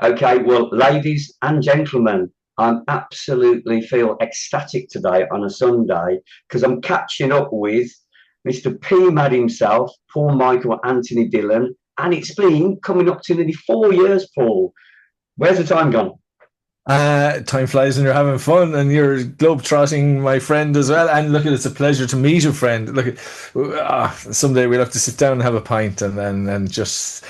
Okay, well, ladies and gentlemen, I absolutely feel ecstatic today on a Sunday because I'm catching up with Mr. pMad himself, Paul Michael Anthony Dillon, and it's been coming up to nearly 4 years, Paul. Where's the time gone? Time flies when you're having fun, and you're globetrotting, my friend, as well. And look, it's a pleasure to meet a friend. Look, someday we'll have to sit down and have a pint, and just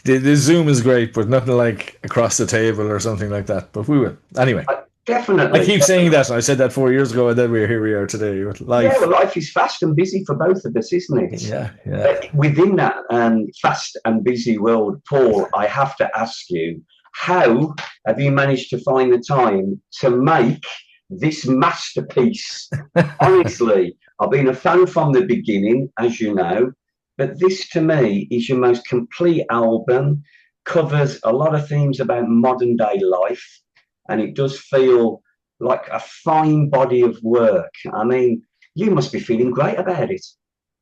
the Zoom is great, but nothing like across the table or something like that. But we will anyway. I Definitely, keep saying definitely. that. I said that 4 years ago, and then we're here. We are today with Yeah, well, life. life is fast and busy for both of us, isn't it? Yeah, yeah. Within that fast and busy world, Paul, I have to ask you, how have you managed to find the time to make this masterpiece? Honestly, I've been a fan from the beginning, as you know, but this to me is your most complete album, covers a lot of themes about modern day life, and it does feel like a fine body of work. I mean, you must be feeling great about it.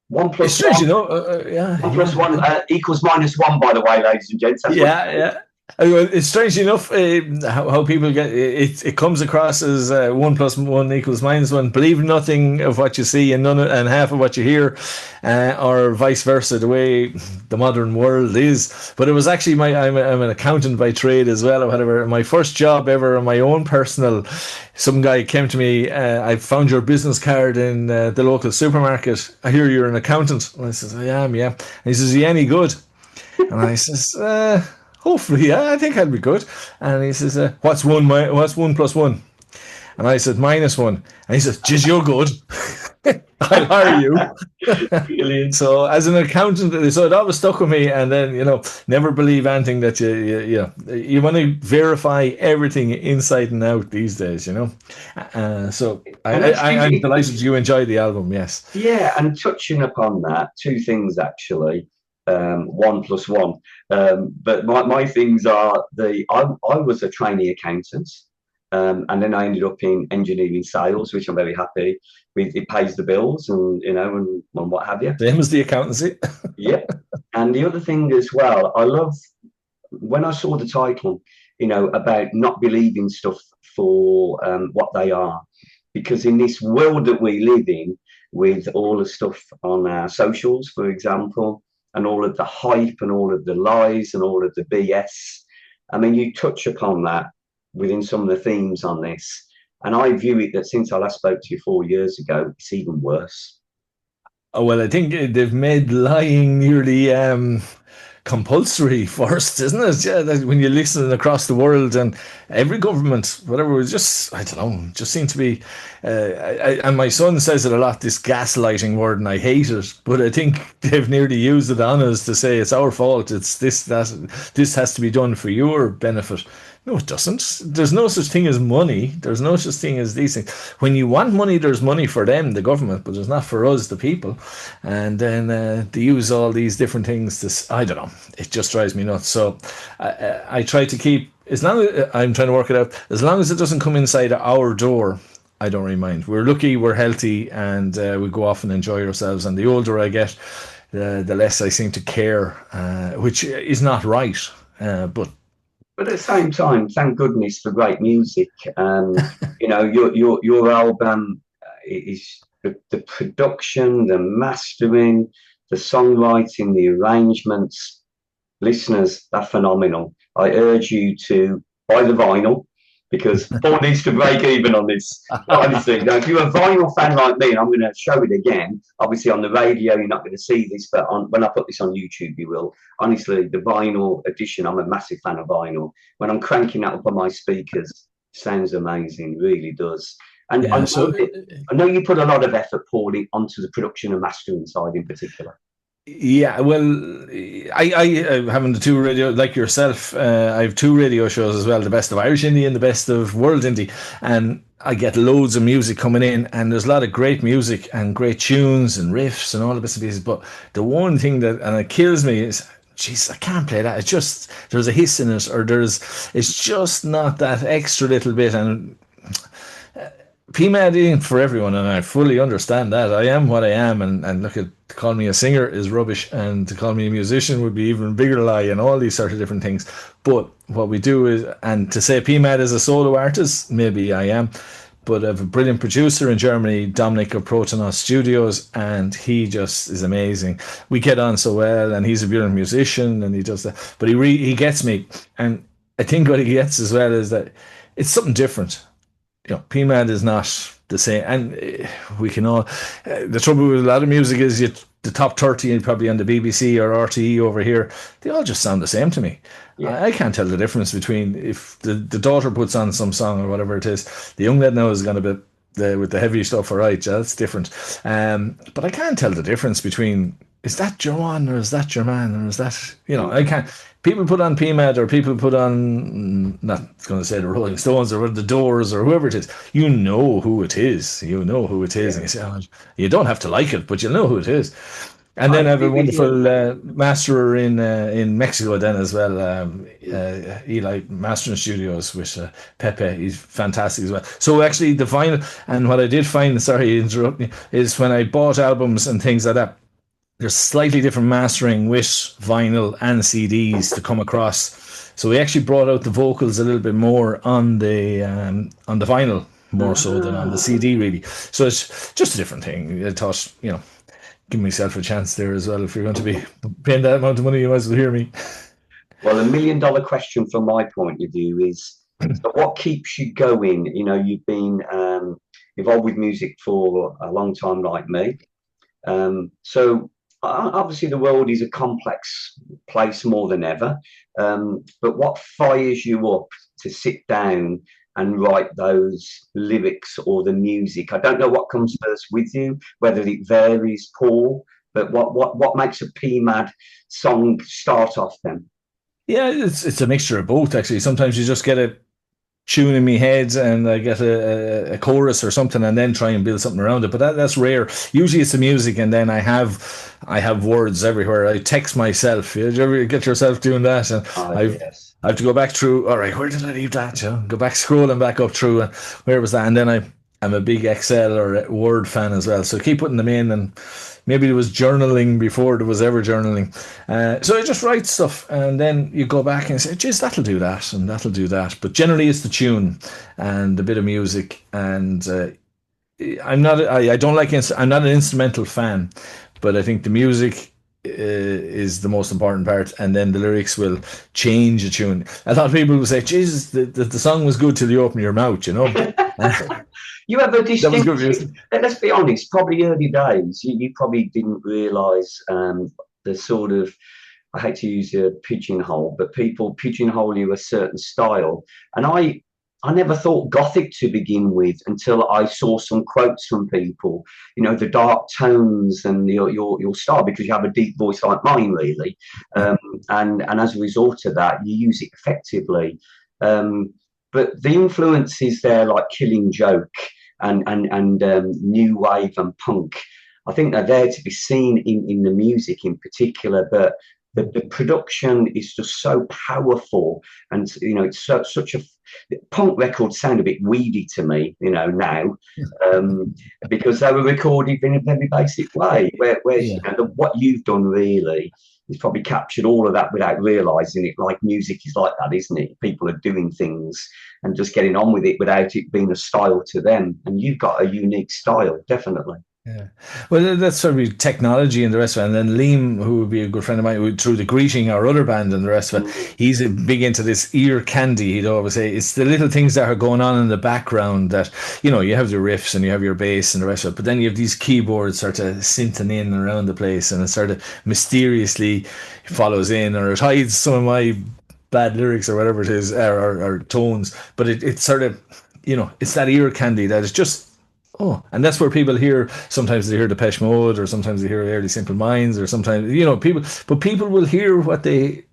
One It's plus strange, one, yeah, one plus yeah. one equals minus one, by the way, ladies and gents. That's what Yeah, yeah. Well, it's strange enough how people get it. It comes across as 1 plus 1 equals minus 1. Believe nothing of what you see and and half of what you hear, or vice versa. The way the modern world is. But it was actually I'm an accountant by trade as well, or whatever. My first job ever, on my own personal. Some guy came to me. I found your business card in the local supermarket. I hear you're an accountant. And I says, I am, yeah. And he says, are you any good? And I says, hopefully, yeah, I think I'll be good. And he says, what's 1 plus 1? And I said, -1. And he says, geez, you're good. I'll hire you. brilliant. So as an accountant, so it always stuck with me. And then, never believe anything that you want to verify everything inside and out these days. So And that's I'm it, delighted you enjoyed the album. Yes. yeah, and touching upon that, two things actually. One plus one. But my things are I was a trainee accountant, and then I ended up in engineering sales, which I'm very happy with. It pays the bills, and and what have you. Same as the accountancy. Yeah. And the other thing as well, I love when I saw the title, about not believing stuff for what they are, because in this world that we live in, with all the stuff on our socials, for example, and all of the hype and all of the lies and all of the BS, I mean, you touch upon that within some of the themes on this. And I view it that since I last spoke to you 4 years ago, it's even worse. Oh, well, I think they've made lying nearly compulsory first, isn't it? Yeah, that when you listen across the world and every government, whatever, was just, I don't know, just seem to be. And my son says it a lot, this gaslighting word, and I hate it. But I think they've nearly used it on us to say it's our fault. It's this, that, this has to be done for your benefit. No, it doesn't. There's no such thing as money. There's no such thing as these things. When you want money, there's money for them, the government, but there's not for us, the people. And then they use all these different things to, I don't know, it just drives me nuts. So I try to keep, as long as I'm trying to work it out, as long as it doesn't come inside our door, I don't really mind. We're lucky, we're healthy, and we go off and enjoy ourselves. And the older I get, the less I seem to care, which is not right. But But at the same time, thank goodness for great music. Your album is the production, the mastering, the songwriting, the arrangements. Listeners, they're phenomenal. I urge you to buy the vinyl because Paul needs to break even on this. Honestly, now if you're a vinyl fan like me, and I'm going to show it again. Obviously, on the radio, you're not going to see this, but when I put this on YouTube, you will. Honestly, the vinyl edition, I'm a massive fan of vinyl. When I'm cranking that up on my speakers, sounds amazing, really does. And yeah, so I know you put a lot of effort, Paulie, onto the production and mastering side in particular. yeah, well, I having the two radio like yourself. I have two radio shows as well, the best of Irish indie and the best of world indie, and I get loads of music coming in, and there's a lot of great music and great tunes and riffs and all the bits and pieces. But the one thing that and it kills me is, jeez, I can't play that. It's just there's a hiss in it, or it's just not that extra little bit, and pMad ain't for everyone, and I fully understand that. I am what I am, and look at to call me a singer is rubbish, and to call me a musician would be even bigger lie, and all these sort of different things. But what we do is, and to say pMad is a solo artist, maybe I am, but I have a brilliant producer in Germany, Dominic of Protonos Studios, and he just is amazing. We get on so well, and he's a brilliant musician, and he does that. But he gets me, and I think what he gets as well is that it's something different. PMAD is not the same, and we can all. The trouble with a lot of music is the top 30 probably on the BBC or RTE over here, they all just sound the same to me. Yeah. I can't tell the difference between if the daughter puts on some song or whatever it is. The young lad now is going to be with the heavy stuff, all right, yeah, that's different. But I can't tell the difference between is that your one or is that your man or is that I can't. People put on PMAD or people put on not going to say the Rolling Stones or the Doors or whoever it is. You know who it is. You know who it is, Yeah. and you say, oh, you don't have to like it, but you know who it is. And I then I have agree a with you. wonderful masterer in Mexico then as well, Eli Mastering Studios with Pepe. He's fantastic as well. So actually, the vinyl and what I did find, sorry to interrupt me, is when I bought albums and things like that. There's slightly different mastering with vinyl and CDs to come across. So we actually brought out the vocals a little bit more on the vinyl more so than on the Ah. CD really. So it's just a different thing. I thought, give myself a chance there as well. If you're going to be paying that amount of money, you might as well hear me. Well, $1 million question from my point of view is, so what keeps you going? You've been involved with music for a long time, like me. So obviously, the world is a complex place more than ever. But what fires you up to sit down and write those lyrics or the music? I don't know what comes first with you, whether it varies, Paul. But what makes a PMAD song start off then? Yeah, it's a mixture of both actually. Sometimes you just get a tune in my head and I get a chorus or something and then try and build something around it. But that's rare. Usually it's the music and then I have words everywhere. I text myself. You ever get yourself doing that? And Ah, I've yes. I have to go back through. All right, where did I leave that? Go back scrolling back up through. And where was that? And then I'm a big Excel or Word fan as well. So keep putting them in and maybe there was journaling before there was ever journaling. So I just write stuff and then you go back and say, geez, that'll do that and that'll do that. But generally it's the tune and a bit of music. And I don't like, I'm not an instrumental fan, but I think the music is the most important part. And then the lyrics will change a tune. A lot of people will say, Jesus, the song was good till you open your mouth. You have a That was good distinctive, music. let's be honest, probably early days, you probably didn't realize the sort of, I hate to use a pigeonhole, but people pigeonhole you a certain style. And I never thought Gothic to begin with until I saw some quotes from people, the dark tones and your style, because you have a deep voice like mine, really. Um, and as a result of that, you use it effectively. Um, but the influences there, like Killing Joke and new wave and punk, I think they're there to be seen in the music in particular. But the production is just so powerful, and it's such a punk records sound a bit weedy to me, now, um, because they were recorded in a very basic way. Whereas Yeah. what you've done really is probably captured all of that without realizing it. Like music is like that, isn't it? People are doing things and just getting on with it without it being a style to them. And you've got a unique style, definitely. Yeah. Well, that's sort of technology and the rest of it. And then Liam, who would be a good friend of mine, through the greeting, our other band and the rest of it, Mm. he's big into this ear candy. He'd always say it's the little things that are going on in the background that, you have the riffs and you have your bass and the rest of it. But then you have these keyboards sort of synthing in around the place and it sort of mysteriously follows in or it hides some of my bad lyrics or whatever it is, or tones. But it's sort of, it's that ear candy that is just. Oh, and that's where people hear. Sometimes they hear Depeche Mode, or sometimes they hear Early Simple Minds, or sometimes people. But people will hear what they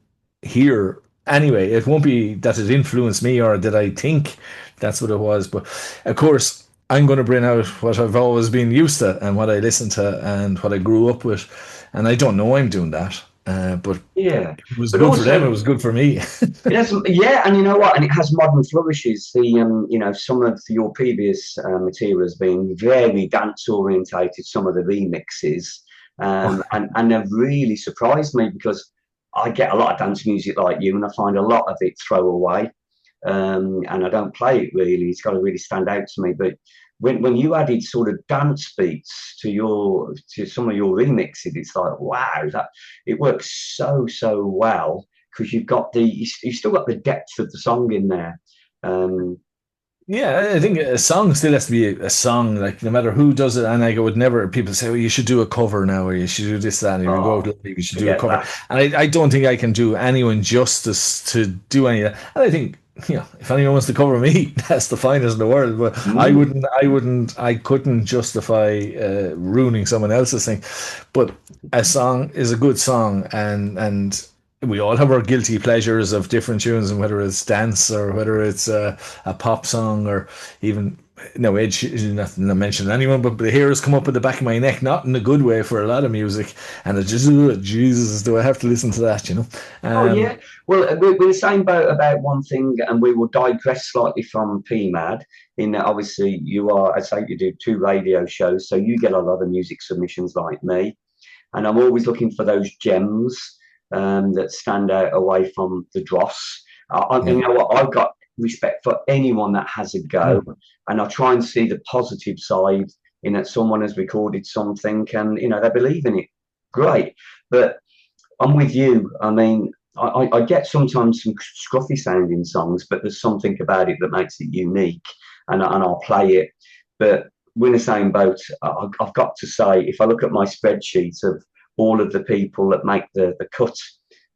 hear anyway. It won't be that it influenced me or that I think that's what it was. But of course, I'm going to bring out what I've always been used to and what I listen to and what I grew up with. And I don't know I'm doing that. But Yeah, it was but good for them. It also was good for me. it has, yeah, and you know what? And it has modern flourishes. You know, some of your previous material has been very dance orientated. Some of the remixes, and they've really surprised me because I get a lot of dance music like you, and I find a lot of it throwaway. And I don't play it really. It's got to really stand out to me. But when you added sort of dance beats to some of your remixes, it's like wow, that it works so well because you've still got the depth of the song in there. Um, Yeah, I think a song still has to be a song, like no matter who does it. And like, I would never, people say, well, you should do a cover now, or you should do this, that, and if you go out oh, live, you should do a forget cover. that. And I don't think I can do anyone justice to do any of that. And I think, if anyone wants to cover me, that's the finest in the world. But Mm, I couldn't justify ruining someone else's thing. But a song is a good song, and we all have our guilty pleasures of different tunes, and whether it's dance or whether it's a pop song or even no Edge, not mentioning anyone, but the hairs come up at the back of my neck, not in a good way for a lot of music, and it's just Jesus, do I have to listen to that? oh yeah. Well, we're the same boat about one thing, and we will digress slightly from pMad. In that, obviously, you are, I say, you do two radio shows, so you get a lot of music submissions like me. And I'm always looking for those gems that stand out away from the dross. And Yeah, you know what? I've got respect for anyone that has a go, mm, and I try and see the positive side in that someone has recorded something and they believe in it. Great, but I'm with you. I mean, I get sometimes some scruffy sounding songs, but there's something about it that makes it unique, and I'll play it. But we're in the same boat. I've got to say, if I look at my spreadsheet of all of the people that make the cut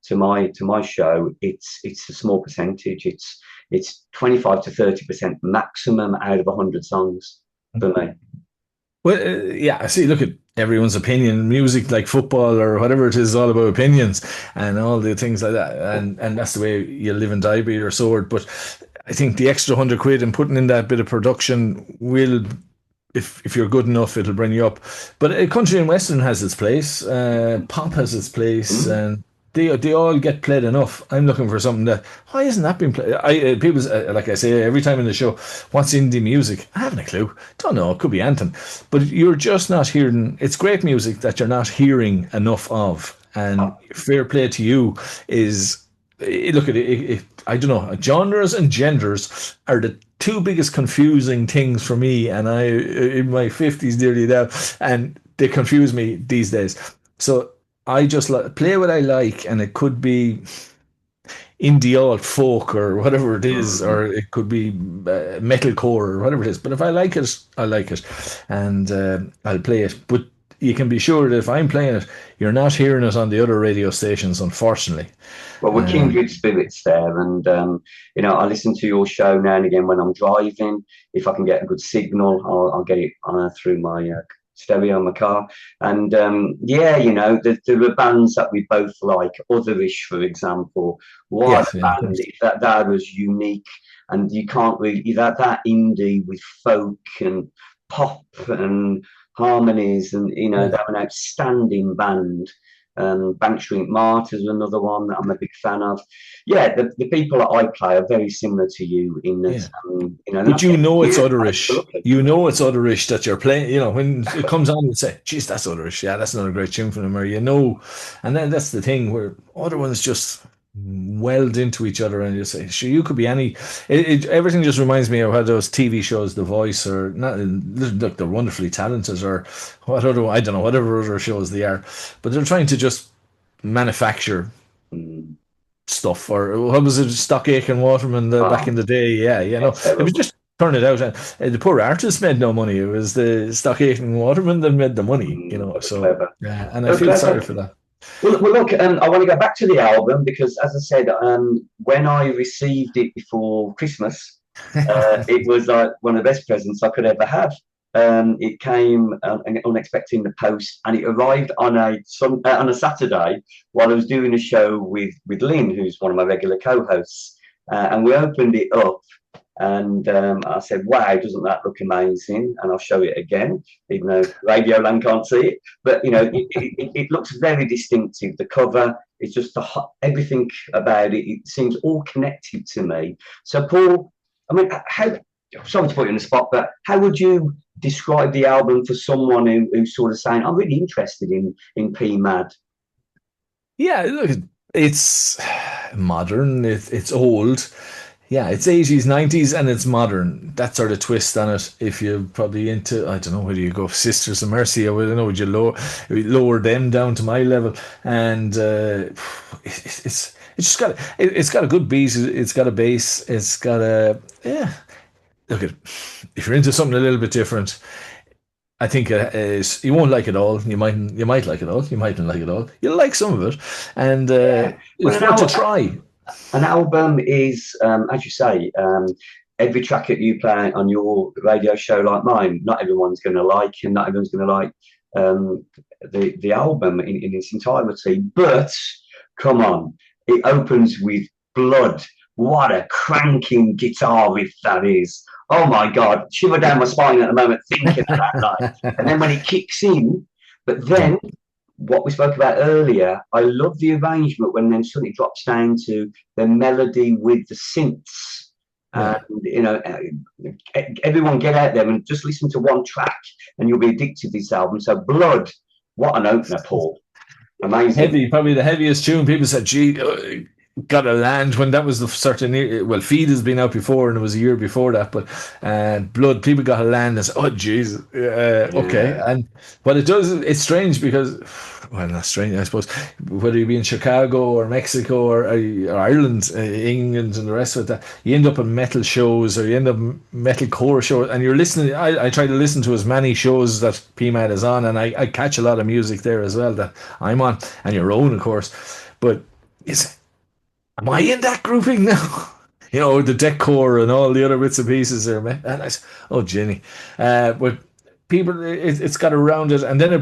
to my show, it's a small percentage. It's 25 to 30% maximum out of 100 songs for me. well, yeah. I see. Look at everyone's opinion. Music, like football or whatever it is all about opinions and all the things like that. And that's the way you live and die by your sword. But I think the extra 100 quid and putting in that bit of production will, if you're good enough, it'll bring you up. But country and western has its place. Pop has its place, Mm. and they all get played enough. I'm looking for something that why isn't that being played? People like I say every time in the show, what's indie music? I haven't a clue. Don't know. It could be anything, but you're just not hearing. It's great music that you're not hearing enough of. And fair play to you is look at it, I don't know. Genres and genders are the two biggest confusing things for me, and I in my 50s nearly now, and they confuse me these days. So I just play what I like, and it could be indie alt folk or whatever it is, Mm. or it could be metalcore or whatever it is. But if I like it, I like it, and I'll play it. But you can be sure that if I'm playing it, you're not hearing it on the other radio stations, unfortunately. Well, we're Um, kindred spirits there, and I listen to your show now and again when I'm driving. If I can get a good signal, I'll get it through my stereo in my car. And yeah, there are bands that we both like. Otherish, for example, what yes, yeah, a of band! course. That was unique, and you can't really that indie with folk and pop and harmonies, and Yeah, they're an outstanding band. Bank Street Martyrs is another one that I'm a big fan of. Yeah, the people that I play are very similar to you in that, yeah. they're But not getting it's weird, otherish. absolutely. It's otherish that you're playing. When it comes on, you say, "Geez, that's otherish. Yeah, that's another great tune from them." Or and then that's the thing where other ones just weld into each other, and you say, "Sure, you could be any." Everything just reminds me of how those TV shows, The Voice, or not. Look, they're wonderfully talented, or what other I don't know, whatever other shows they are, but they're trying to just manufacture Mm. stuff, or what was it, Stock Aitken Waterman back in Oh, the day? Yeah, yeah, it was terrible. just turn it out, and the poor artist made no money. It was the Stock Aitken Waterman that made the money, They were So clever. yeah, and They I were feel sorry clever. for that. Well, look, I want to go back to the album because, as I said, when I received it before Christmas, it was like one of the best presents I could ever have. It came unexpected in the post, and it arrived on a Saturday while I was doing a show with Lynn, who's one of my regular co-hosts, and we opened it up, And I said, wow, doesn't that look amazing? And I'll show it again, even though Radio Land can't see it. But, it looks very distinctive. The cover is just everything about it. It seems all connected to me. So, Paul, I mean, sorry to put you on the spot, but how would you describe the album for someone who's sort of saying, I'm really interested in pMad? Yeah, look, it's modern. It's old. Yeah, it's 80s, 90s, and it's modern. That sort of twist on it. If you're probably into, I don't know, whether you go Sisters of Mercy or I don't know, would you lower them down to my level? And it's just got it's got a good beat. It's got a bass. It's got a yeah. Look at if you're into something a little bit different, I think it is, you won't like it all. You might like it all. You mightn't like it all. You'll like some of it, and Yeah. Well, it's worth a try. an album is, as you say, every track that you play on your radio show, like mine, not everyone's going to like, and not everyone's going to like the album in its entirety. But come on, it opens with Blood. What a cranking guitar riff that is! Oh my God, shiver down my spine at the moment thinking of that. Like, and then when it kicks in, but Yeah, then what we spoke about earlier, I love the arrangement when then suddenly drops down to the melody with the synths. And, yeah. everyone get out there and just listen to one track and you'll be addicted to this album. So, Blood, what an opener, Paul. Amazing. Heavy, probably the heaviest tune. People said, "Gee, gotta land," when that was the certain year. Well, Feed has been out before, and it was a year before that. But Blood, people got to land and say, "Oh, jeez, okay." Yeah. And what it does, it's strange because, well, not strange, I suppose. Whether you be in Chicago or Mexico or Ireland, England, and the rest of it, you end up in metal shows or you end up in metal core shows, and you're listening. I try to listen to as many shows that PMAD is on, and I catch a lot of music there as well that I'm on, and your own, of course. But it's am I in that grouping now? The decor and all the other bits and pieces there, man. And I said, oh, Jenny. But people, it's got around it. And then the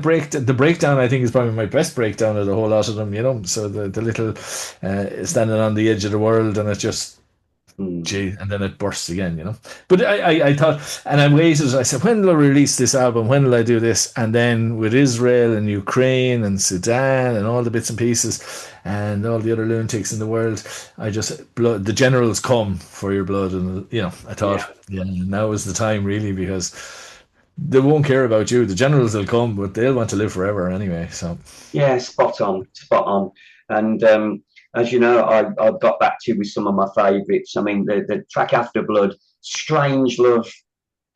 breakdown, I think, is probably my best breakdown of the whole lot of them. So the little standing on the edge of the world, and it just, Mm. gee, and then it bursts again. But I thought, and I waited. I said, when will I release this album? When will I do this? And then with Israel and Ukraine and Sudan and all the bits and pieces and all the other lunatics in the world, I just the generals come for your blood, and I thought, Yeah. yeah, now is the time really because they won't care about you. The generals will come, but they'll want to live forever anyway. So Yeah, spot on, spot on. And as you know, I've got back to you with some of my favourites. I mean, the track after Blood, Strange Love,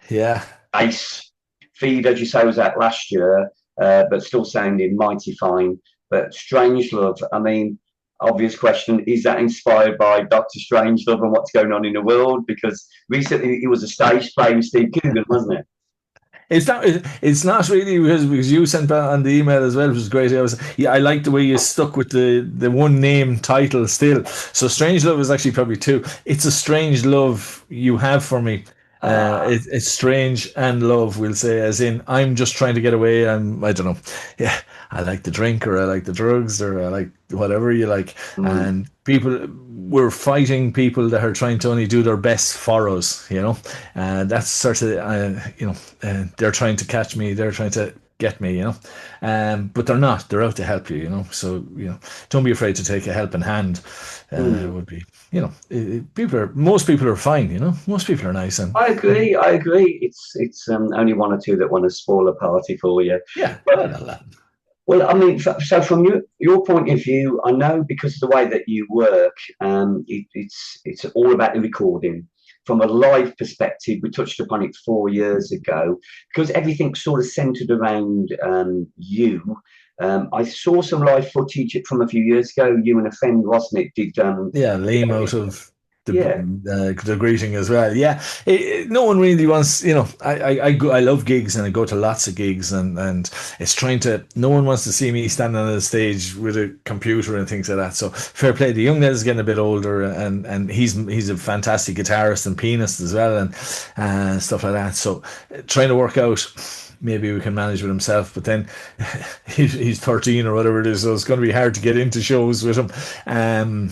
yeah. Ace, Feed, as you say, was out last year, but still sounding mighty fine. But Strange Love, I mean, obvious question, is that inspired by Doctor Strangelove and what's going on in the world? Because recently it was a stage play with Steve Coogan, wasn't it? It's not really because you sent that on the email as well, which was great. I like the way you stuck with the one name title still. So Strange Love is actually probably two. It's a strange love you have for me. Ah, It's strange and love, we'll say, as in I'm just trying to get away. I don't know. Yeah, I like the drink or I like the drugs or I like whatever you like. mm, And we're fighting people that are trying to only do their best for us. That's sort of, they're trying to catch me, they're trying to get me. But they're not, they're out to help you. So, don't be afraid to take a helping hand. mm. Would be, most people are fine. Most people are nice and I agree. I agree. It's only one or two that want to spoil a party for you. yeah, But well, well, I mean, so from your point of view, I know because of the way that you work, it's all about the recording. From a live perspective, we touched upon it 4 years ago because everything's sort of centered around you. I saw some live footage from a few years ago. You and a friend, wasn't it? Did yeah, lame out of yeah. the greeting as well. Yeah, no one really wants. I love gigs and I go to lots of gigs and it's trying to. No one wants to see me standing on the stage with a computer and things like that. So fair play. The young is getting a bit older and he's a fantastic guitarist and pianist as well and stuff like that. So trying to work out. Maybe we can manage with himself, but then he's 13 or whatever it is, so it's going to be hard to get into shows with him and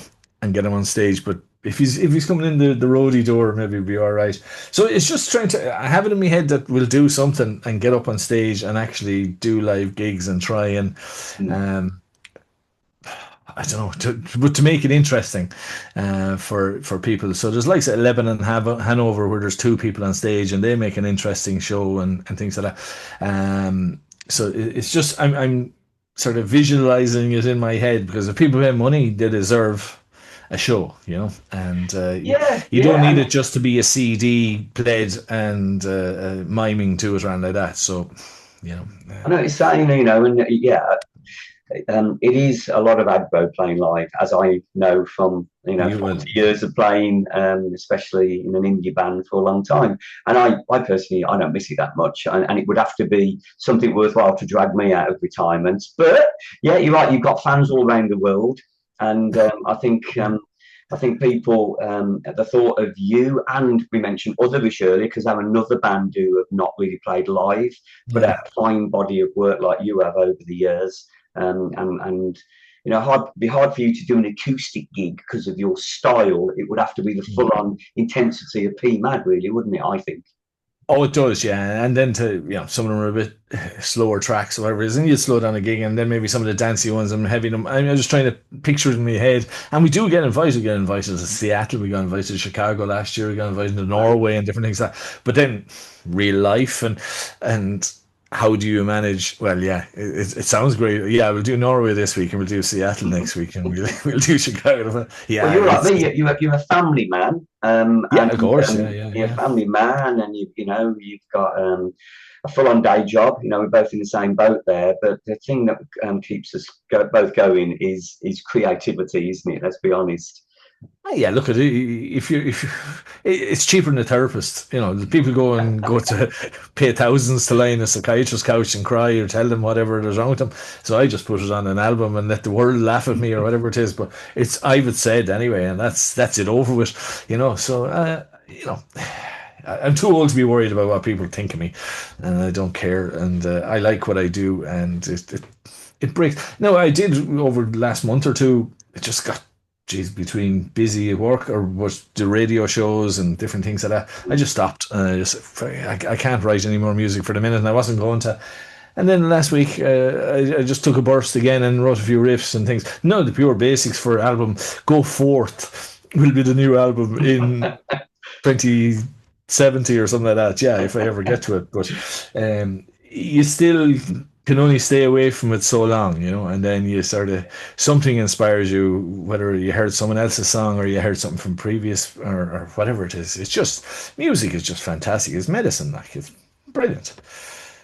get him on stage. But if he's coming in the roadie door, maybe he'll be all right. So it's just trying to I have it in my head that we'll do something and get up on stage and actually do live gigs and try and Mm. um, I don't know, but to make it interesting for people. So there's likes at Lebanon, Hanover, where there's two people on stage and they make an interesting show and things like that. So it's just I'm sort of visualizing it in my head because if people pay money, they deserve a show, and Yeah, you don't yeah, need and it just to be a CD played and miming to it around like that. So, you know, I know it's saying, and yeah, it is a lot of aggro playing live, as I know from you will. 40 years of playing, especially in an indie band for a long time. And I personally, I don't miss it that much, and it would have to be something worthwhile to drag me out of retirement. But yeah, you're right. You've got fans all around the world, and I think people, at the thought of you, and we mentioned others earlier, because I'm another band who have not really played live, but Yeah. a fine body of work like you have over the years. And be hard for you to do an acoustic gig because of your style. It would have to be the full on intensity of pMad, really, wouldn't it? I think. Oh, it does, yeah. And then some of them are a bit slower tracks or whatever it is, and you slow down a gig, and then maybe some of the dancey ones and heavy them. I'm just trying to picture it in my head. And we do get invited. We get invited to Seattle. We got invited to Chicago last year. We got invited to Norway and different things like that. But then real life and how do you manage? Well, yeah, it sounds great. Yeah, we'll do Norway this week, and we'll do Seattle next week, and we'll do Chicago. Well, Yeah, you're like it's me. You're a family man, yeah, and of course, yeah, yeah, you're a yeah. family man, and you've got a full-on day job. We're both in the same boat there. But the thing that keeps us both going is creativity, isn't it? Let's be honest. Yeah, look at it. If you, it's cheaper than a therapist. The people go to pay thousands to lie in a psychiatrist's couch and cry or tell them whatever is wrong with them. So I just put it on an album and let the world laugh at me or whatever it is. But I've it said anyway, and that's it over with. So I'm too old to be worried about what people think of me, and I don't care. And I like what I do, and it breaks. No, I did over the last month or two. It just got, geez, between busy at work or was the radio shows and different things like that. I just stopped. I can't write any more music for the minute, and I wasn't going to. And then last week, I just took a burst again and wrote a few riffs and things. No, the pure basics for album Go Forth will be the new album in 2070 or something like that. Yeah, if I ever get to it. But you still can only stay away from it so long, and then you sort of something inspires you, whether you heard someone else's song or you heard something from previous or whatever it is. It's just music is just fantastic. It's medicine, like it's brilliant.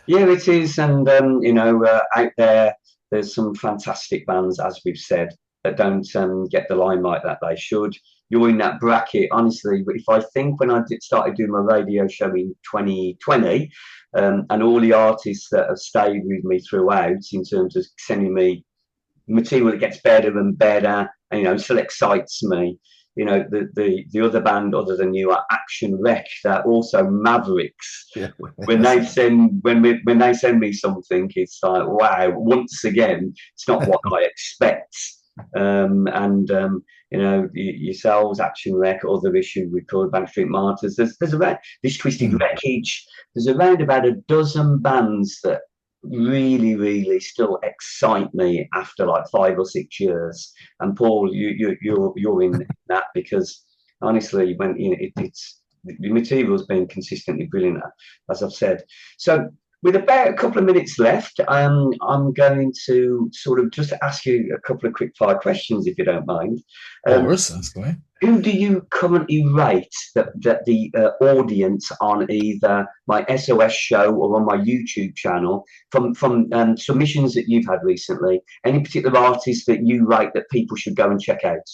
Yeah, it is, and out there, there's some fantastic bands, as we've said, that don't get the limelight that they should. You're in that bracket, honestly. But if I think when I started doing my radio show in 2020, and all the artists that have stayed with me throughout, in terms of sending me material that gets better and better, and still excites me. The other band other than you are Action Wreck, that also Mavericks. Yeah. When they send me something, it's like wow. Once again, it's not what I expect. And yourselves, Action Wreck, other issue with called Backstreet Martyrs. There's about this Twisted Mm. Wreckage. There's around about a dozen bands that really, really still excite me after like 5 or 6 years. And Paul, you're in that because honestly, when it's the material's been consistently brilliant, as I've said. So with about a couple of minutes left, I'm going to sort of just ask you a couple of quick fire questions, if you don't mind. Of Um, course, that's great. who do you currently rate that the audience on either my SOS show or on my YouTube channel from submissions that you've had recently? Any particular artists that you rate that people should go and check out?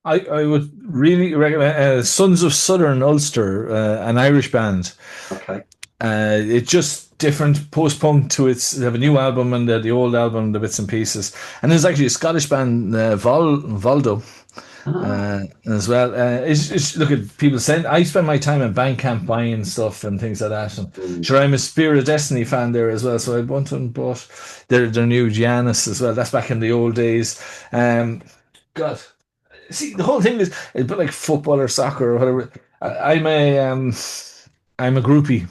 I would really recommend Sons of Southern Ulster, an Irish band. Okay. It's just different post punk to its. They have a new album and the old album, the bits and pieces. And there's actually a Scottish band, Voldo, Ah, as well. It's look at people saying I spend my time in Bandcamp buying stuff and things like that. And mm, sure, I'm a Spirit of Destiny fan there as well, so I went and bought their new Giannis as well. That's back in the old days. God. See, the whole thing is a bit like football or soccer or whatever. I'm I'm a groupie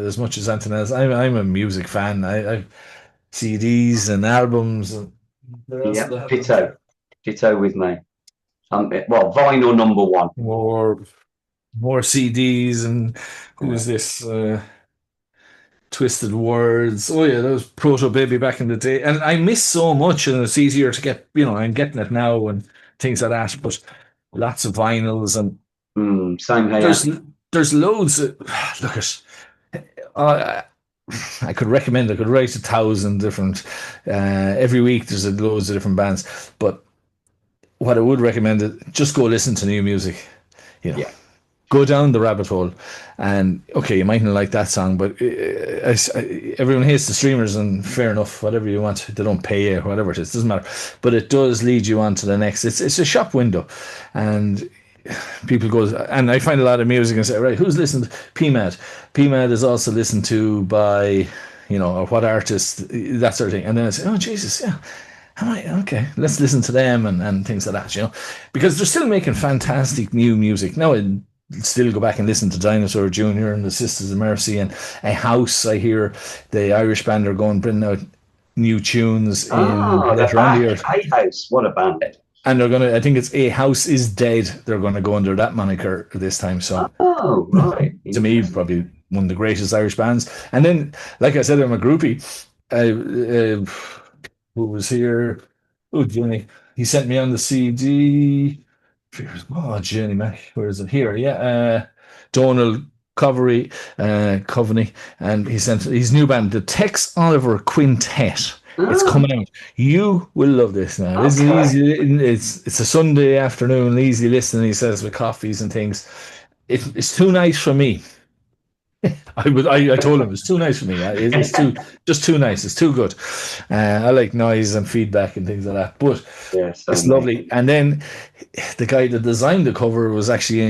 as much as anything else. I'm a music fan. I CDs and albums and what else Yeah, do I have them? ditto, ditto with me. Well, vinyl number one. More more CDs and who Yeah. was this? Twisted Words. Oh yeah, that was Proto Baby back in the day. And I miss so much, and it's easier to get. I'm getting it now and things like that. But lots of vinyls and Same here. there's there's loads. Look at. Uh, I could recommend. I could write 1,000 different. Every week there's loads of different bands. But what I would recommend is just go listen to new music. You know, Yeah. go down the rabbit hole, and okay, you mightn't like that song, but everyone hates the streamers, and fair enough, whatever you want, they don't pay you, whatever it is, doesn't matter. But it does lead you on to the next. It's a shop window, and people go, and I find a lot of music and say, right, who's listened to pMad? pMad is also listened to by, or what artist, that sort of thing. And then I say, oh Jesus, yeah, am I okay? Let's listen to them and things like that, because they're still making fantastic new music. Now, I still go back and listen to Dinosaur Jr. and the Sisters of Mercy and A House. I hear the Irish band are going bringing out new tunes in Oh, they're later on the back. year. Hey House, what a band. And they're gonna, I think it's A House is Dead. They're gonna go under that moniker this time. So Oh, right. to me, Interesting. probably one of the greatest Irish bands. And then, like I said, I'm a groupie. Who was here? Oh, Jenny. He sent me on the CD. Oh, Jenny, man. Where is it? Here, yeah. Donald Coveney, and he sent his new band, the Tex Oliver Quintet. It's Oh, coming out. You will love this now. This is okay. easy. It's a Sunday afternoon, easy listening. He says with coffees and things. It's too nice for me. I told him it's too nice for me. It's too nice. It's too good. I like noise and feedback and things like that. But Yeah, so it's me. lovely. And then the guy that designed the cover was actually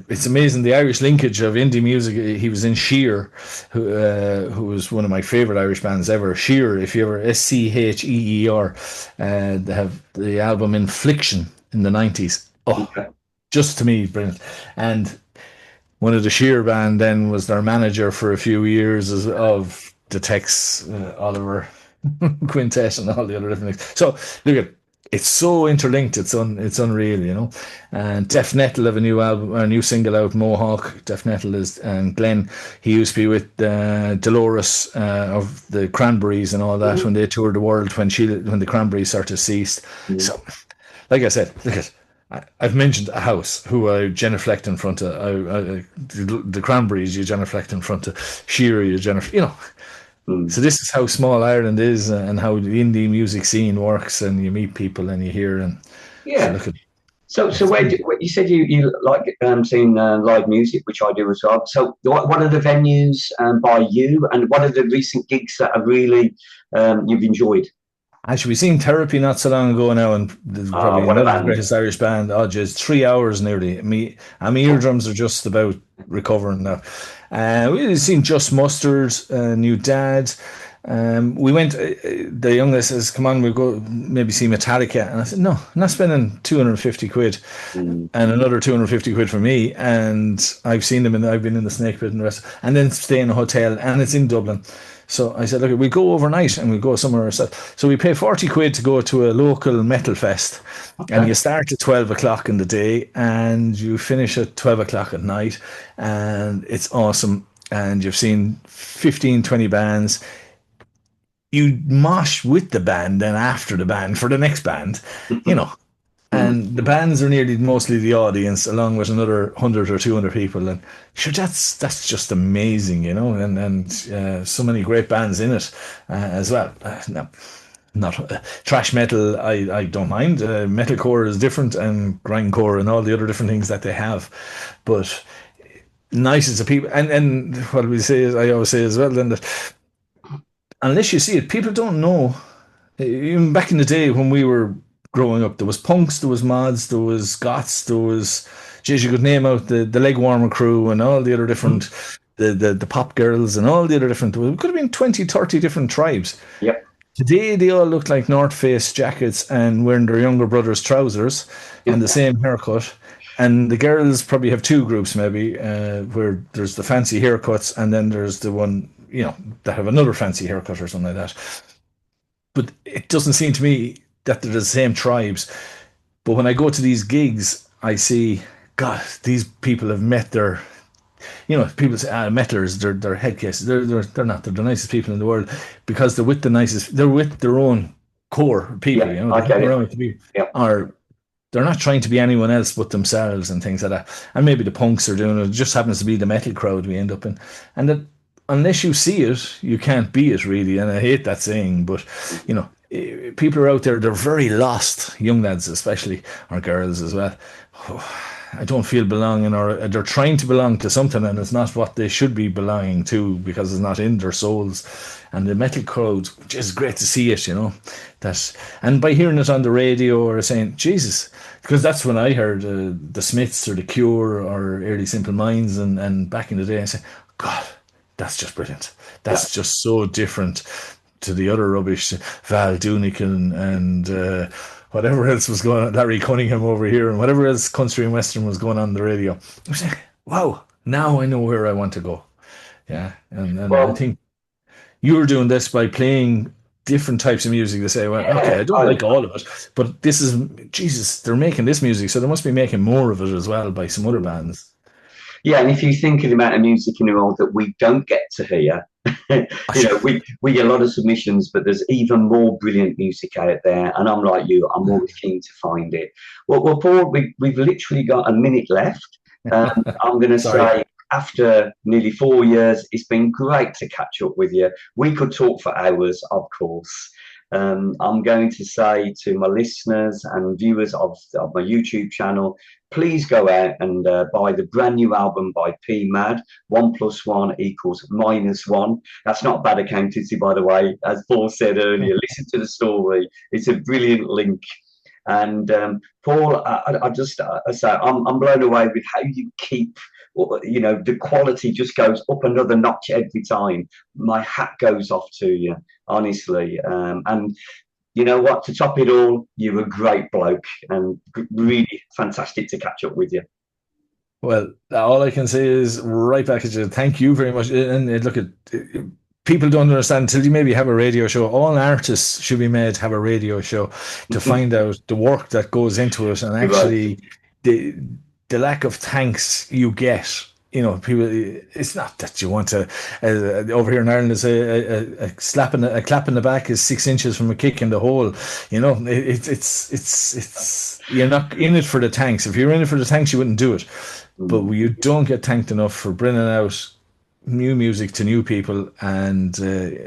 it's amazing the Irish linkage of indie music. He was in Sheer, who was one of my favorite Irish bands ever. Sheer, if you ever Scheer, they have the album Infliction in the 90s. Oh, Okay. just to me, brilliant. And one of the Sheer band then was their manager for a few years of the Tex Oliver Quintet and all the other different things. So look at it's so interlinked. It's unreal, And Def Nettle have a new album, a new single out. Mohawk. Def Nettle is and Glenn. He used to be with Dolores of the Cranberries and all that when they toured the world when the Cranberries sort of ceased. Mm. So like I said, look at. I've mentioned A House, who I genuflect in front of. The Cranberries, you genuflect in front of. Shearer, you genuflect. Mm. So this is how small Ireland is, and how the indie music scene works, and you meet people and you hear, and so Yeah. look at. So you said you like seeing live music, which I do as well. So what are the venues by you, and what are the recent gigs that have really you've enjoyed? Actually, we seen Therapy not so long ago now, and there's probably What a another band. greatest Irish band. Oh, just 3 hours nearly. My eardrums are just about recovering now. We've seen Just Mustard, New Dad. We went. The youngest says, "Come on, we'll go maybe see Metallica," and I said, "No, I'm not spending 250 quid Mm. and another 250 quid for me." And I've seen them, and I've been in the Snake Pit and the rest, and then stay in a hotel, and it's in Dublin. So I said, look, we go overnight and we go somewhere ourselves. So we pay 40 quid to go to a local metal fest. And Okay. you start at 12 o'clock in the day and you finish at 12 o'clock at night. And it's awesome. And you've seen 15, 20 bands. You mosh with the band and after the band for the next band, you know. Mm. And the bands are nearly mostly the audience, along with another 100 or 200 people. And sure, that's just amazing, and so many great bands in it as well. No, not thrash metal. I don't mind. Metalcore is different, and grindcore, and all the other different things that they have. But nice as a people, and what we say is, I always say as well, then that unless you see it, people don't know. Even back in the day when we were growing up, there was punks, there was mods, there was goths, there was, geez, you could name out the leg warmer crew and all the other Mm. different, the pop girls and all the other different, it could have been 20, 30 different tribes. Yep. Today they all look like North Face jackets and wearing their younger brother's trousers and the same haircut. And the girls probably have two groups, maybe, where there's the fancy haircuts and then there's the one, that have another fancy haircut or something like that. But it doesn't seem to me that they're the same tribes. But when I go to these gigs, I see, God, these people have met people say, metalers, they're head cases. They're not. They're the nicest people in the world because they're with their own core people, Yeah, they I hang get it. around with the people. Yeah. Or they're not trying to be anyone else but themselves and things like that. And maybe the punks are doing it. It just happens to be the metal crowd we end up in. And that unless you see it, you can't be it really. And I hate that saying, but people are out there, they're very lost, young lads especially, or girls as well. I don't feel belonging, or they're trying to belong to something, and it's not what they should be belonging to because it's not in their souls. And the metal crowd, just great to see it, that. And by hearing it on the radio or saying, Jesus, because that's when I heard the Smiths or the Cure or Early Simple Minds, and back in the day, I said, God, that's just brilliant. Yeah. That's just so different to the other rubbish, Val Doonican and whatever else was going on, Larry Cunningham over here, and whatever else country and western was going on the radio. I was like, wow, now I know where I want to go. Yeah, and I Well, think you're doing this by playing different types of music. They say, well, okay, yeah, I don't like all of it, but this is Jesus. They're making this music, so they must be making more of it as well by some other bands. yeah, and if you think of the amount of music in the world that we don't get to hear, we get a lot of submissions, but there's even more brilliant music out there. And I'm like you, I'm always keen to find it. Well, Paul, we've literally got a minute left. I'm going to Sorry. say, after nearly 4 years, it's been great to catch up with you. We could talk for hours, of course. I'm going to say to my listeners and viewers of my YouTube channel, please go out and buy the brand new album by pMad. 1 + 1 = -1. That's not bad accountancy, by the way. As Paul said earlier, listen to the story. It's a brilliant link. And Paul, I just I say I'm blown away with how you keep, the quality just goes up another notch every time. My hat goes off to you, honestly. And you know what? To top it all, you're a great bloke and really fantastic to catch up with you. Well, all I can say is right back at you. Thank you very much. And look at people don't understand until you maybe have a radio show. All artists should be made to have a radio show to find out the work that goes into it and You're right. actually the the lack of thanks you get. People. It's not that you want to. Over here in Ireland, is a clap in the back is 6 inches from a kick in the hole. It's. You're not in it for the thanks. If you're in it for the thanks, you wouldn't do it. But Mm. you don't get thanked enough for bringing out new music to new people. And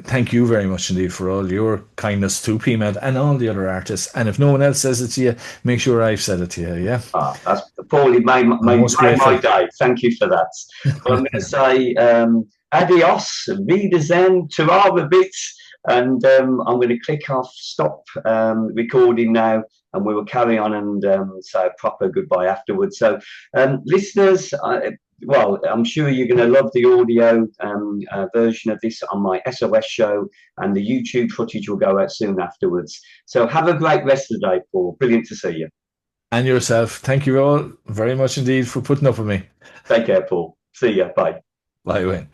thank you very much indeed for all your kindness to PMAD and all the other artists. And if no one else says it to you, make sure I've said it to you. Yeah. That's Paul, it I'm most made my grateful. day. Thank you for that. Well, I'm going to say adios, Wiedersehen, Tarara bits, and I'm going to click off stop recording now, and we will carry on and say a proper goodbye afterwards. So, listeners, well, I'm sure you're going to love the audio version of this on my SOS show, and the YouTube footage will go out soon afterwards. So, have a great rest of the day, Paul. Brilliant to see you. And yourself. Thank you all very much indeed for putting up with me. Take care, Paul. See ya. Bye. Bye, Wayne.